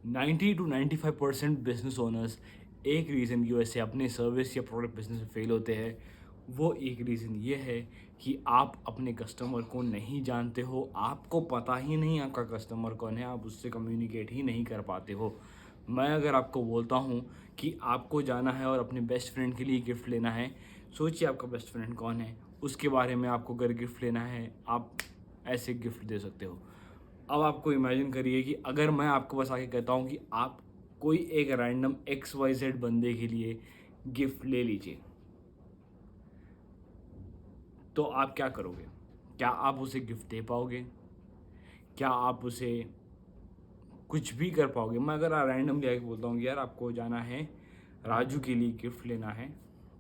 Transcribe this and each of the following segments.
90 to 95% business owners एक reason की वजह से अपने सर्विस या प्रोडक्ट बिजनेस में फेल होते हैं। वो एक रीज़न ये है कि आप अपने कस्टमर को नहीं जानते हो, आपको पता ही नहीं आपका कस्टमर कौन है, आप उससे कम्युनिकेट ही नहीं कर पाते हो। मैं अगर आपको बोलता हूँ कि आपको जाना है और अपने बेस्ट फ्रेंड के लिए गिफ्ट लेना है, सोचिए आपका बेस्ट फ्रेंड कौन है, उसके बारे में आपको अगर गिफ्ट लेना है, आप ऐसे गिफ्ट दे सकते हो। अब आपको इमेजिन करिए कि अगर मैं आपको बस आके कहता हूँ कि आप कोई एक रैंडम एक्स वाई जेड बंदे के लिए गिफ्ट ले लीजिए, तो आप क्या करोगे? क्या आप उसे गिफ्ट दे पाओगे? क्या आप उसे कुछ भी कर पाओगे? मैं अगर रैंडमली आके बोलता हूँ कि यार आपको जाना है, राजू के लिए गिफ्ट लेना है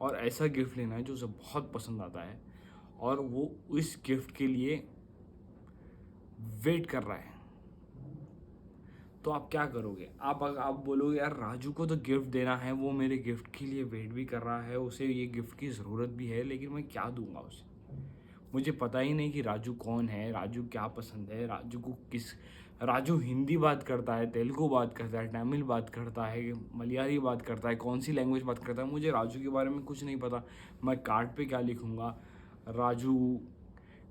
और ऐसा गिफ्ट लेना है जो उसे बहुत पसंद आता है और वो इस गिफ्ट के लिए वेट कर रहा है, तो आप क्या करोगे? आप बोलोगे यार राजू को तो गिफ्ट देना है, वो मेरे गिफ्ट के लिए वेट भी कर रहा है, उसे ये गिफ्ट की ज़रूरत भी है, लेकिन मैं क्या दूंगा उसे? मुझे पता ही नहीं कि राजू कौन है, राजू क्या पसंद है, राजू हिंदी बात करता है, तेलुगु बात करता है, तमिल बात करता है, मलयाली बात करता है, कौन सी लैंग्वेज बात करता है, मुझे राजू के बारे में कुछ नहीं पता। मैं कार्ड पे क्या लिखूंगा? राजू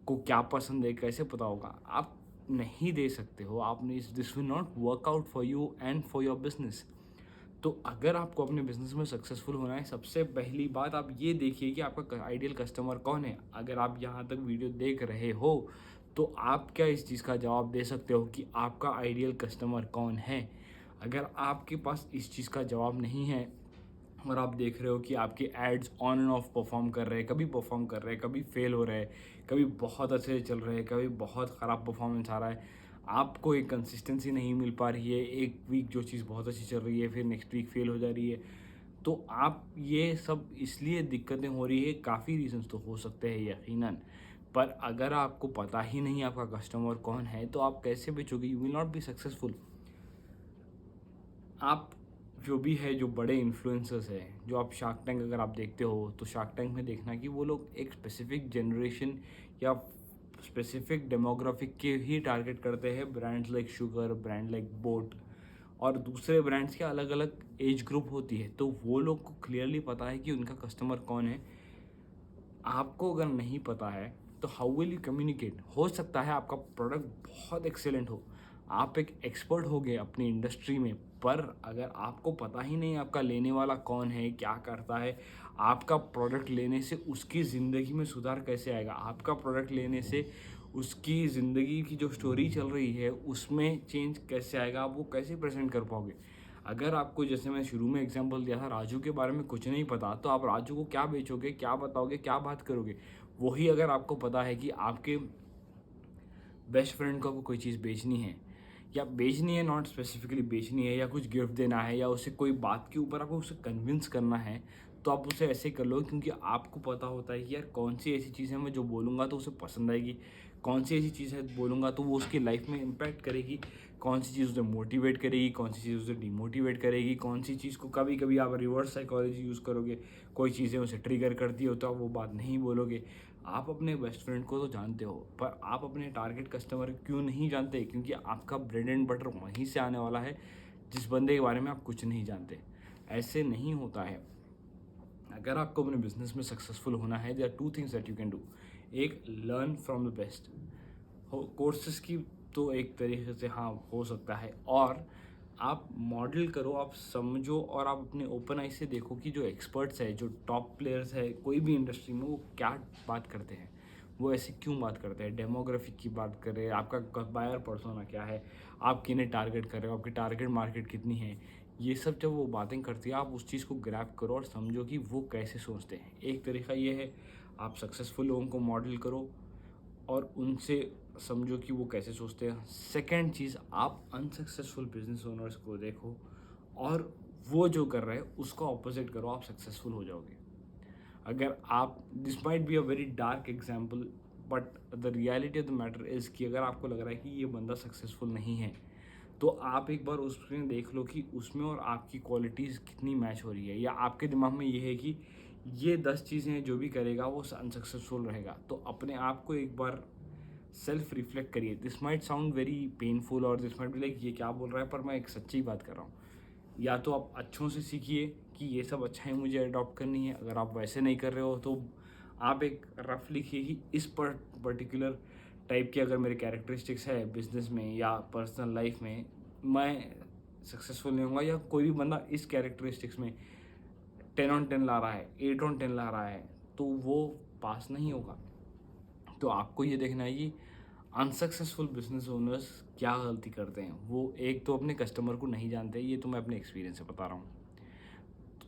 को क्या पसंद है कैसे पता होगा? आप नहीं दे सकते हो, आपने this will not work out for you and for your business. तो अगर आपको अपने बिजनेस में सक्सेसफुल होना है, सबसे पहली बात आप ये देखिए कि आपका आइडियल कस्टमर कौन है। अगर आप यहाँ तक वीडियो देख रहे हो तो आप क्या इस चीज़ का जवाब दे सकते हो कि आपका आइडियल कस्टमर कौन है? अगर आपके पास इस चीज़ का जवाब नहीं है और आप देख रहे हो कि आपके ads on and off perform कर रहे हैं, कभी परफॉर्म कर रहे हैं, कभी फेल हो रहे हैं, कभी बहुत अच्छे से चल रहे हैं, कभी बहुत ख़राब परफॉर्मेंस आ रहा है, आपको एक कंसिस्टेंसी नहीं मिल पा रही है, एक वीक जो चीज़ बहुत अच्छी चल रही है फिर नेक्स्ट वीक फेल हो जा रही है, तो आप ये सब इसलिए दिक्कतें हो रही है, काफ़ी रीजंस तो हो सकते हैं यकीनन। पर अगर आपको पता ही नहीं आपका कस्टमर कौन है तो आप कैसे बेचोगे? You will not be successful. आप जो भी है, जो बड़े इन्फ्लुएंसर्स हैं, जो आप शार्क टैंक अगर आप देखते हो तो शार्क टैंक में देखना कि वो लोग एक स्पेसिफिक जनरेशन या स्पेसिफिक डेमोग्राफिक के ही टारगेट करते हैं। Brands like sugar, brand like boat और दूसरे ब्रांड्स के अलग अलग एज ग्रुप होती है, तो वो लोग को क्लियरली पता है कि उनका कस्टमर कौन है। आपको अगर नहीं पता है तो हाउ विल यू कम्युनिकेट? हो सकता है आपका प्रोडक्ट बहुत एक्सेलेंट हो, आप एक एक्सपर्ट हो गए अपनी इंडस्ट्री में, पर अगर आपको पता ही नहीं आपका लेने वाला कौन है, क्या करता है, आपका प्रोडक्ट लेने से उसकी ज़िंदगी में सुधार कैसे आएगा, आपका प्रोडक्ट लेने से उसकी ज़िंदगी की जो स्टोरी चल रही है उसमें चेंज कैसे आएगा, आप वो कैसे प्रेजेंट कर पाओगे? अगर आपको, जैसे मैं शुरू में एग्जांपल दिया था, राजू के बारे में कुछ नहीं पता, तो आप राजू को क्या बेचोगे, क्या बताओगे, क्या बात करोगे? वही अगर आपको पता है कि आपके बेस्ट फ्रेंड को आपको कोई चीज़ बेचनी है या बेचनी है, नॉट स्पेसिफिकली बेचनी है, या कुछ गिफ्ट देना है या उसे कोई बात के ऊपर आपको उसे कन्विंस करना है, तो आप उसे ऐसे कर लो क्योंकि आपको पता होता है कि यार कौन सी ऐसी चीज़ है मैं जो बोलूँगा तो उसे पसंद आएगी, कौन सी ऐसी चीज़ है बोलूँगा तो वो उसकी लाइफ में इम्पैक्ट करेगी, कौन सी चीज़ उसे मोटिवेट करेगी, कौन सी चीज़ उसे डिमोटिवेट करेगी, कौन सी चीज़ को कभी कभी आप रिवर्स साइकोलॉजी यूज़ करोगे, कोई चीज़ें उसे ट्रिगर करती हो तो आप वो बात नहीं बोलोगे। आप अपने बेस्ट फ्रेंड को तो जानते हो, पर आप अपने टारगेट कस्टमर क्यों नहीं जानते? क्योंकि आपका ब्रेड एंड बटर वहीं से आने वाला है जिस बंदे के बारे में आप कुछ नहीं जानते। ऐसे नहीं होता है। अगर आपको अपने बिजनेस में सक्सेसफुल होना है, there are two things that you can do. एक, लर्न फ्रॉम द बेस्ट। हो कोर्सेज की तो एक तरीके से हाँ हो सकता है, और आप मॉडल करो, आप समझो और आप अपने ओपन आई से देखो कि जो एक्सपर्ट्स है, जो टॉप प्लेयर्स है कोई भी इंडस्ट्री में, वो क्या बात करते हैं, वो ऐसे क्यों बात करते हैं, डेमोग्राफिक की बात कर रहे हैं, आपका बायर पर्सोना क्या है, आप किन्हें टारगेट कर रहे हो, आपकी टारगेट मार्केट कितनी है, ये सब जब वो बातें करती है आप उस चीज़ को ग्रैब करो और समझो कि वो कैसे सोचते हैं। एक तरीका ये है, आप सक्सेसफुल लोगों को मॉडल करो और उनसे समझो कि वो कैसे सोचते हैं। सेकंड चीज़, आप अनसक्सेसफुल बिजनेस ओनर्स को देखो और वो जो कर रहे हैं उसको ऑपोजिट करो, आप सक्सेसफुल हो जाओगे। अगर आप, this might be a very dark example, but the reality of the matter is कि अगर आपको लग रहा है कि ये बंदा सक्सेसफुल नहीं है, तो आप एक बार उसमें देख लो कि उसमें और आपकी क्वालिटीज़ कितनी मैच हो रही है, या आपके दिमाग में ये है कि ये 10 चीज़ें जो भी करेगा वो अनसक्सेसफुल रहेगा, तो अपने आप को एक बार सेल्फ रिफ्लेक्ट करिए. This might sound very painful और दिस माइट बी लाइक ये क्या बोल रहा है, पर मैं एक सच्ची बात कर रहा हूँ. या तो आप अच्छों से सीखिए कि ये सब अच्छाई मुझे अडॉप्ट करनी है. अगर आप वैसे नहीं कर रहे हो तो आप एक रफ लिखिए कि इस पर्टिकुलर टाइप के अगर मेरे कैरेक्टरिस्टिक्स है बिजनेस में या पर्सनल लाइफ में, मैं सक्सेसफुल नहीं होऊंगा. या कोई भी बंदा इस कैरेक्टरिस्टिक्स में 10 on 10 ला रहा है, 8 on 10 ला रहा है, तो वो पास नहीं होगा. तो आपको ये देखना है कि अनसक्सेसफुल बिजनेस ओनर्स क्या गलती करते हैं. वो एक तो अपने कस्टमर को नहीं जानते, ये तो मैं अपने एक्सपीरियंस से बता रहा हूँ.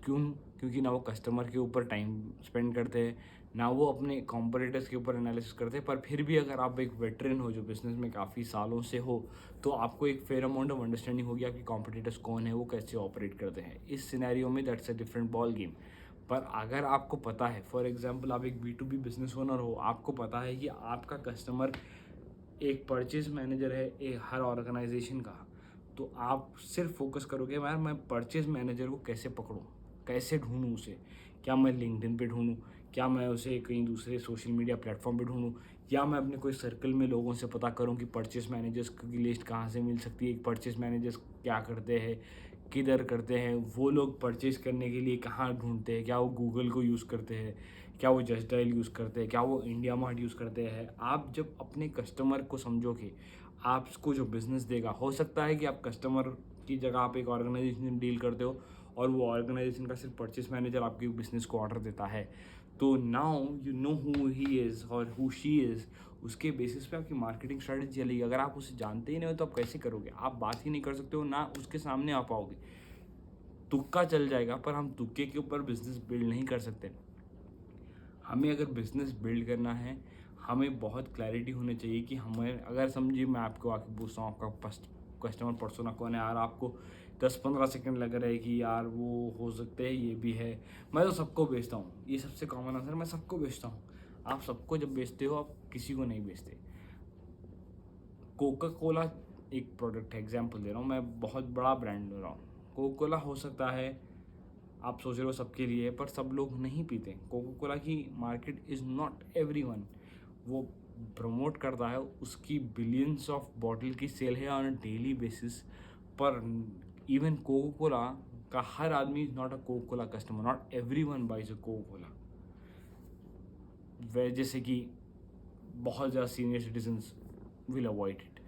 क्यों? क्योंकि ना वो कस्टमर के ऊपर टाइम स्पेंड करते हैं, ना वो अपने कॉम्पिटिटर्स के ऊपर एनालिसिस करते हैं. पर फिर भी अगर आप एक वेटरन हो जो बिज़नेस में काफ़ी सालों से हो, तो आपको एक फेयर अमाउंट ऑफ अंडरस्टैंडिंग होगी आपके कॉम्पिटिटर्स कौन है, वो कैसे ऑपरेट करते हैं. इस सिनेरियो में that's a different ball game. पर अगर आपको पता है, फॉर एग्जांपल आप एक B2B बिजनेस ओनर हो, आपको पता है कि आपका कस्टमर एक परचेज मैनेजर है एक हर ऑर्गेनाइजेशन का, तो आप सिर्फ फोकस करोगे यार मैं परचेज मैनेजर को कैसे पकड़ूं, कैसे ढूंढूं उसे. क्या मैं लिंक्डइन पे ढूंढूं, क्या मैं उसे कहीं दूसरे सोशल मीडिया प्लेटफॉर्म पे ढूंढूं, या मैं अपने कोई सर्कल में लोगों से पता करूं कि परचेज मैनेजर्स की लिस्ट कहाँ से मिल सकती है, एक परचेज मैनेजर्स क्या करते हैं, किधर करते हैं, वो लोग परचेज करने के लिए कहाँ ढूंढते हैं, क्या वो गूगल को यूज़ करते हैं, क्या वो जस्ट डायल यूज़ करते हैं, क्या वो इंडिया मार्ट यूज़ करते हैं. आप जब अपने कस्टमर को समझोगे, आपको जो बिज़नेस देगा, हो सकता है कि आप कस्टमर की जगह आप एक ऑर्गेनाइजेशन डील करते हो और वो ऑर्गेनाइजेशन का सिर्फ परचेस मैनेजर आपके बिज़नेस को ऑर्डर देता है. तो now you know who he is और हु शी इज़. उसके बेसिस पे आपकी मार्केटिंग स्ट्रैटेजी चलेगी. अगर आप उसे जानते ही नहीं हो तो आप कैसे करोगे. आप बात ही नहीं कर सकते हो, ना उसके सामने आ पाओगे. तुक्का चल जाएगा, पर हम तुक्के के ऊपर बिजनेस बिल्ड नहीं कर सकते. हमें अगर बिजनेस बिल्ड करना है, हमें बहुत क्लैरिटी होनी चाहिए कि हमें, अगर समझिए मैं आपको आके पूछता हूँ आपका कस्टमर पर्सोना कौन है, यार आपको 10-15 सेकंड लग रहा है कि यार वो हो सकते हैं ये भी है. मैं तो सबको बेचता हूँ, ये सबसे कॉमन आंसर, मैं सबको बेचता हूँ. आप सबको जब बेचते हो आप किसी को नहीं बेचते. कोका कोला एक प्रोडक्ट है, एग्जाम्पल दे रहा हूँ मैं, बहुत बड़ा ब्रांड दे रहा हूँ. कोका कोला हो सकता है आप सोच रहे हो सबके लिए, पर सब लोग नहीं पीते. कोका कोला की मार्केट इज़ नॉट एवरीवन. वो प्रमोट करता है, उसकी बिलियंस ऑफ बॉटल की सेल है ऑन अ डेली बेसिस. पर इवन कोका कोला का हर आदमी is not a Coca Cola customer. Not everyone buys a Coca Cola. वे जैसे कि बहुत ज़्यादा senior citizens will avoid it.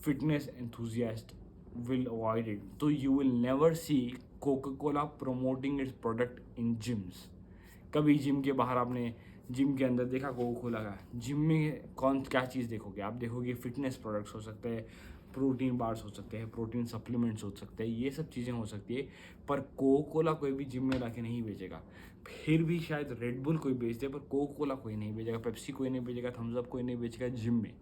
Fitness enthusiast will avoid it. So you will never see Coca-Cola promoting its product in gyms. कभी gym के बाहर आपने gym के अंदर देखा कोका कोला का. जिम में कौन क्या चीज़ देखोगे, आप देखोगे फिटनेस प्रोडक्ट्स हो सकते हैं, प्रोटीन बार्स हो सकते हैं, प्रोटीन सप्लीमेंट्स हो सकते हैं, ये सब चीज़ें हो सकती है. पर कोका कोला कोई भी जिम में लाके नहीं बेचेगा. फिर भी शायद रेड बुल कोई बेच दे, पर कोका कोला कोई नहीं बेचेगा, पेप्सी कोई नहीं बेचेगा, थम्स अप कोई नहीं बेचेगा जिम में.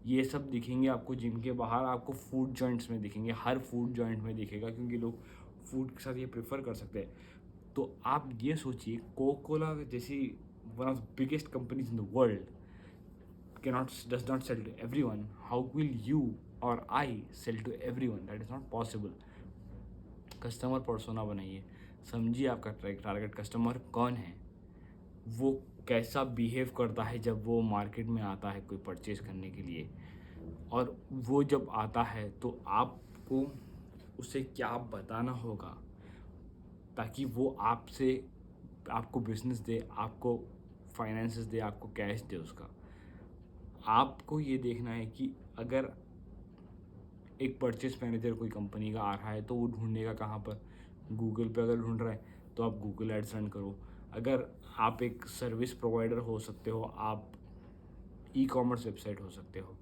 ये सब दिखेंगे आपको जिम के बाहर, आपको फूड जॉइंट्स में दिखेंगे, हर फूड जॉइंट में दिखेगा, क्योंकि लोग फूड के साथ ये प्रेफर कर सकते हैं. तो आप ये सोचिए, कोका कोला जैसी one of the biggest companies in the world does not sell to everyone. How will you or I sell to everyone? That is not possible. Customer persona बनाइए, समझिए आपका टारगेट कस्टमर कौन है, वो कैसा behave करता है जब वो मार्केट में आता है कोई परचेज करने के लिए. और वो जब आता है तो आपको उसे क्या बताना होगा ताकि वो आपसे, आपको बिजनेस दे, आपको फाइनेंसेस दे, आपको कैश दे उसका. आपको ये देखना है कि अगर एक परचेस मैनेजर कोई कंपनी का आ रहा है तो वो ढूंढेगा कहाँ पर. गूगल पे अगर ढूंढ रहा है तो आप गूगल एड्स रन करो. अगर आप एक सर्विस प्रोवाइडर हो सकते हो, आप ई-कॉमर्स वेबसाइट हो सकते हो,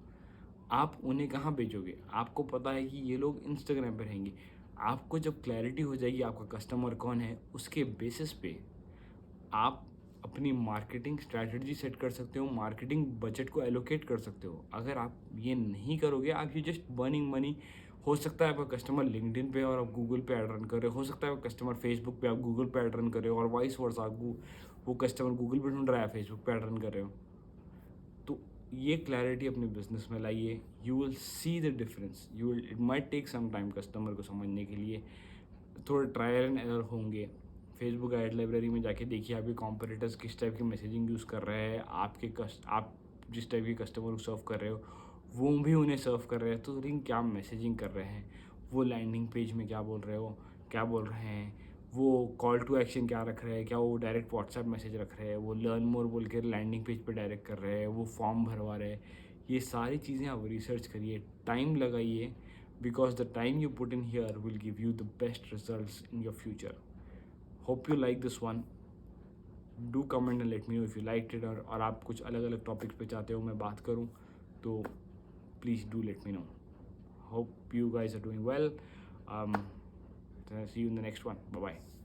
आप उन्हें कहाँ बेचोगे. आपको पता है कि ये लोग इंस्टाग्राम पे रहेंगे. आपको जब क्लैरिटी हो जाएगी आपका कस्टमर कौन है, उसके बेसिस पे आप अपनी मार्केटिंग स्ट्रैटेजी सेट कर सकते हो, मार्केटिंग बजट को एलोकेट कर सकते हो. अगर आप ये नहीं करोगे, आप यू जस्ट बर्निंग मनी. हो सकता है आपका कस्टमर लिंक्डइन पे और आप गूगल पे ऐड रन कर रहे हो, हो सकता है आपका कस्टमर फेसबुक पे, आप गूगल पे ऐड रन कर रहे हो, और वाइस वर्सा, आप वो कस्टमर गूगल पे ढूंढ रहा है, फेसबुक पे ऐड रन कर रहे हो. तो ये क्लैरिटी अपने बिजनेस में लाइए. You will see the difference. You will, it might take some time customer को समझने के लिए, थोड़े ट्रायल एंड एरर होंगे. फेसबुक ऐड लाइब्रेरी में जाके देखिए आपके कॉम्पिटिटर्स किस टाइप की मैसेजिंग यूज़ कर रहे हैं, आप जिस टाइप के कस्टमर को सर्व कर रहे हो वो भी उन्हें सर्व कर रहे हैं, तो रिंग क्या मैसेजिंग कर रहे हैं, वो लैंडिंग पेज में क्या बोल रहे हो, क्या बोल रहे हैं, वो कॉल टू एक्शन क्या रख रहे हैं, क्या वो डायरेक्ट व्हाट्सएप मैसेज रख रहे हैं, वो लर्न मोर बोल के लैंडिंग पेज पे डायरेक्ट कर रहे हैं, वो फॉर्म भरवा रहे हैं। ये सारी चीज़ें आप रिसर्च करिए, टाइम लगाइए, because the time you put in here will give you the best results in your future. Hope you like this one. Do comment and let me know if you liked it, और आप कुछ अलग अलग topics पे चाहते हो मैं बात करूँ तो please do let me know. Hope you guys are doing well. See you in the next one. Bye bye.